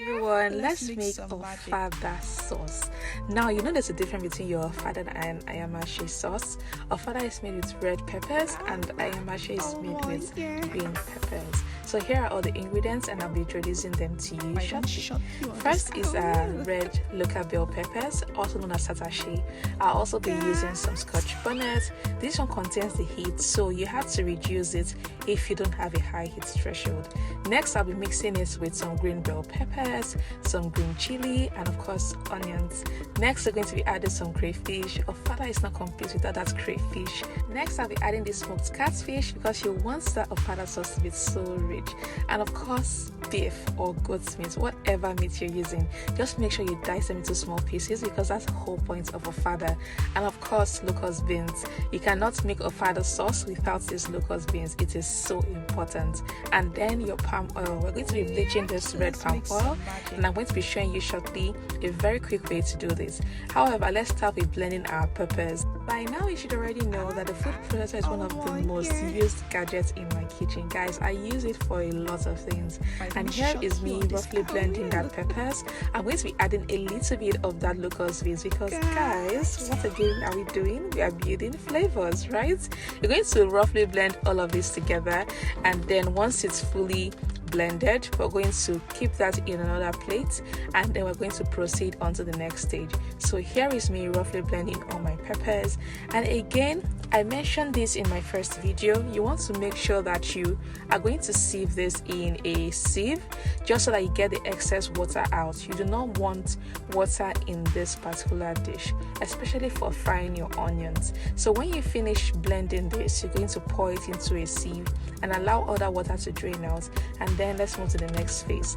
everyone, let's make Ofada sauce. Now you know there's a difference between your Ofada and ayamashi sauce. Ofada is made with red peppers and ayamashi is made with green peppers. So here are all the ingredients and I'll be introducing them to you shortly. First is red local bell peppers, also known as satashi. I'll also be using some scotch bonnet. This one contains the heat, so you have to reduce it if you don't have a high heat threshold. Next, I'll be mixing it with some green bell peppers, some green chili, and of course onions. Next, we're going to be adding some crayfish. Ofada is not complete without that crayfish. Next, I'll be adding the smoked catfish because you want that Ofada sauce to be so rich. And of course, beef or goat's meat, whatever meat you're using, just make sure you dice them into small pieces because that's the whole point of Ofada. And of course, locust beans. You cannot make Ofada sauce without these locust beans. It is so important. And then your palm oil. We're going to be bleaching this red palm oil, and I'm going to be showing you shortly a very quick way to do this. However, let's start with blending our peppers. By now you should already know that the food processor is one of the most used gadgets in my kitchen. Guys, I use it for a lot of things, and here is me roughly blending that peppers. I'm going to be adding a little bit of that locust beans because guys, what again are we doing? We are building flavors, right? You're going to roughly blend all of this together, and then once it's fully blended, we're going to keep that in another plate, and then we're going to proceed on to the next stage. So here is me roughly blending all my peppers, and again, I mentioned this in my first video, you want to make sure that you are going to sieve this in a sieve just so that you get the excess water out. You do not want water in this particular dish, especially for frying your onions. So when you finish blending this, you're going to pour it into a sieve and allow all that water to drain out, and then let's move to the next phase.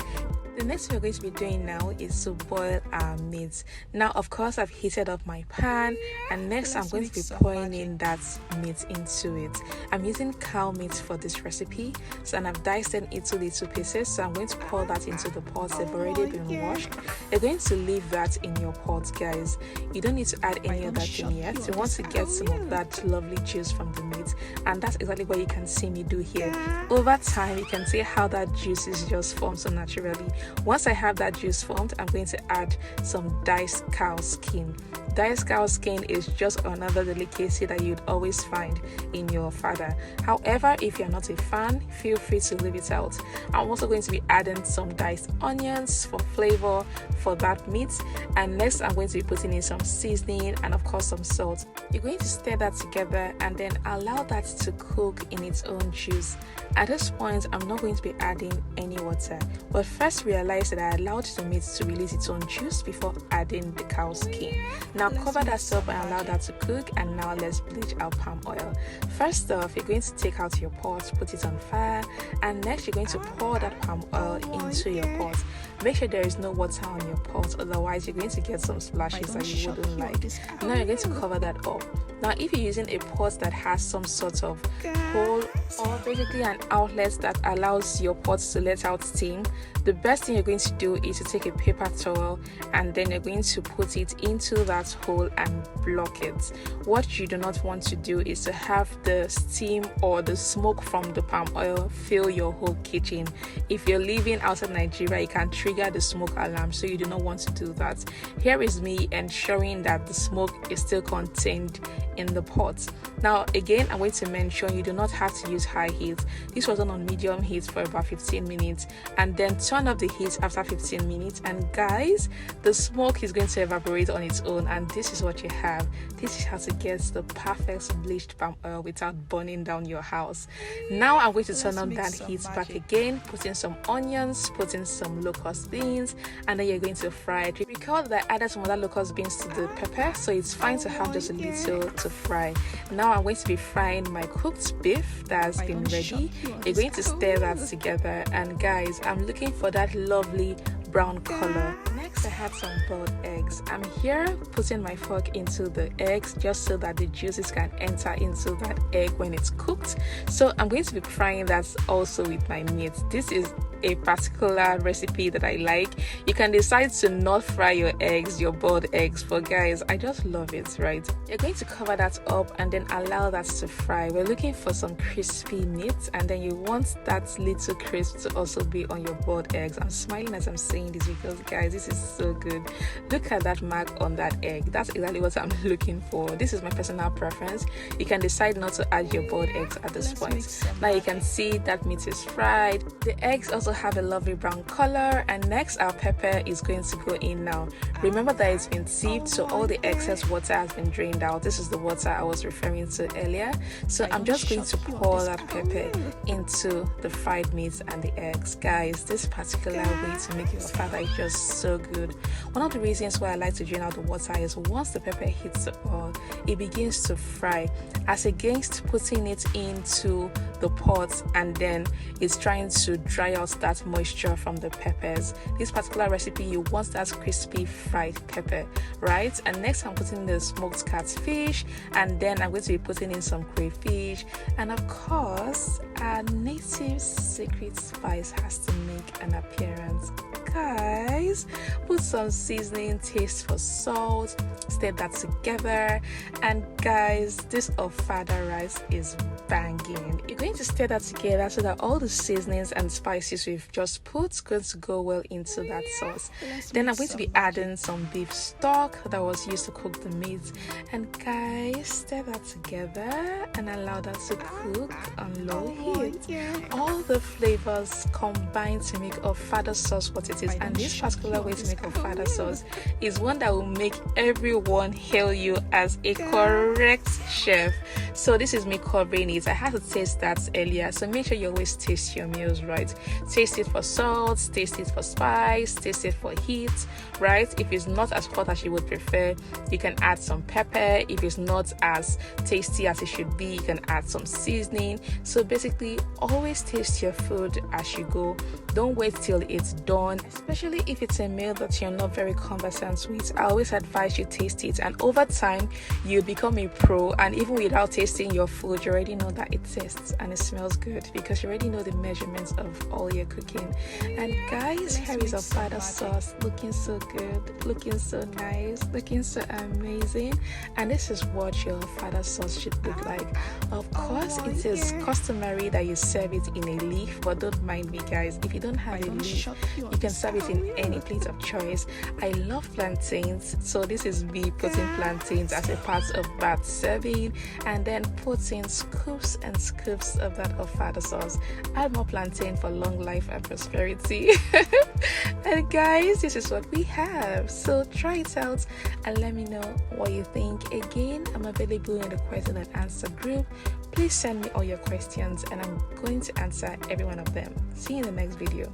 The next thing we're going to be doing now is to boil our meat. Now, of course, I've heated up my pan, and next I'm going to be pouring in that meat into it. I'm using cow meat for this recipe, so and I've diced it into little pieces. So I'm going to pour that into the pots. They've already been washed. You're going to leave that in your pot, guys. You don't need to add any other thing yet. You want to get some of that lovely juice from the meat, and that's exactly what you can see me do here. Over time, you can see how that juice is just formed so naturally. Once I have that juice formed, I'm going to add some diced cow skin. Diced cow skin is just another delicacy that you'd always find in your Ofada. However, if you're not a fan, feel free to leave it out. I'm also going to be adding some diced onions for flavor for that meat, and next I'm going to be putting in some seasoning and of course some salt. You're going to stir that together and then allow that to cook in its own juice. At this point, I'm not going to be adding any water, but first realize that I allowed the meat to release its own juice before adding the cow skin. Now cover that up and allow that to cook, and now let's bleach our palm oil. First off, you're going to take out your pot, put it on fire, and next you're going to pour that palm oil into your pot. Make sure there is no water on your pot, otherwise you're going to get some splashes that you wouldn't like. Now you're going to cover that up. Now if you're using a pot that has some sort of hole or basically an outlet that allows your pot to let out steam, the best thing you're going to do is to take a paper towel and then you're going to put it into that hole and block it. What you do not want to do is to have the steam or the smoke from the palm oil fill your whole kitchen. If you're living outside Nigeria, it can trigger the smoke alarm, so you do not want to do that. Here is me ensuring that the smoke is still contained in the pot. Now again, I'm going to mention you do not have to use high heat. This was on medium heat for about 15 minutes, and then turn up the heat after 15 minutes, and guys, the smoke is going to evaporate on its own, and this is what you have. This is how to get the perfect bleached palm oil without burning down your house. Now I'm going to turn on that heat back again, put in some onions, put in some locust beans, and then you're going to fry it. Recall that I added some other locust beans to the pepper, so it's fine to have just a little to fry. Now I'm going to be frying my cooked beef that has been ready. You're going to stir that together, and guys, I'm looking for that lovely brown color. Next, I have some boiled eggs. I'm here putting my fork into the eggs just so that the juices can enter into that egg when it's cooked. So I'm going to be frying that also with my meat. This is a particular recipe that I like. You can decide to not fry your eggs, your boiled eggs, but guys, I just love it, right? You're going to cover that up and then allow that to fry. We're looking for some crispy meat, and then you want that little crisp to also be on your boiled eggs. I'm smiling as I'm saying this because guys, this is so good. Look at that mark on that egg. That's exactly what I'm looking for. This is my personal preference. You can decide not to add your boiled eggs at this point. Now you can see that meat is fried. The eggs also have a lovely brown color, and next our pepper is going to go in now. Remember that it's been sieved, so all the excess water has been drained out. This is the water I was referring to earlier. So I'm just going to pour that pepper into the fried meat and the eggs. Guys, this particular way to make your ofada is just so good. One of the reasons why I like to drain out the water is once the pepper hits the oil, it begins to fry, as against putting it into the pot and then it's trying to dry out that moisture from the peppers. This particular recipe, you want that crispy fried pepper, right? And next I'm putting the smoked catfish, and then I'm going to be putting in some crayfish, and of course our native secret spice has to make an appearance. Guys, put some seasoning, taste for salt, stir that together, and guys, this ofada rice is banging. You're going to stir that together so that all the seasonings and spices we've just put going to go well into that sauce. Then I'm going to be adding some beef stock that was used to cook the meat, and guys, stir that together and allow that to cook on low heat. All the flavors combine to make ofada sauce what it is, and this particular way to make ofada sauce is one that will make everyone hail you as a correct chef. So this is me covering it. I had to taste that earlier, so make sure you always taste your meals, right? Taste it for salt, taste it for spice, taste it for heat, right? If it's not as hot as you would prefer, you can add some pepper. If it's not as tasty as it should be, you can add some seasoning. So basically, always taste your food as you go. Don't wait till it's done, especially if it's a meal that you're not very conversant with. I always advise you taste it, and over time you become a pro, and even without tasting your food, you already know that it tastes and it smells good because you already know the measurements of all your cooking. And guys, here is ofada sauce, looking so good, looking so nice, looking so amazing. And this is what your ofada sauce should look like. Of course, it is customary that you serve it in a leaf, but don't mind me guys, if you don't have a leaf, you can serve it in any plate of choice. I love plantains, so this is me putting plantains as a part of that serving, and then putting scoops and scoops of that ofada sauce. Add more plantain for long life and prosperity. And guys, this is what we have, so try it out and let me know what you think. Again, I'm available in the question and answer group. Please send me all your questions and I'm going to answer every one of them. See you in the next video.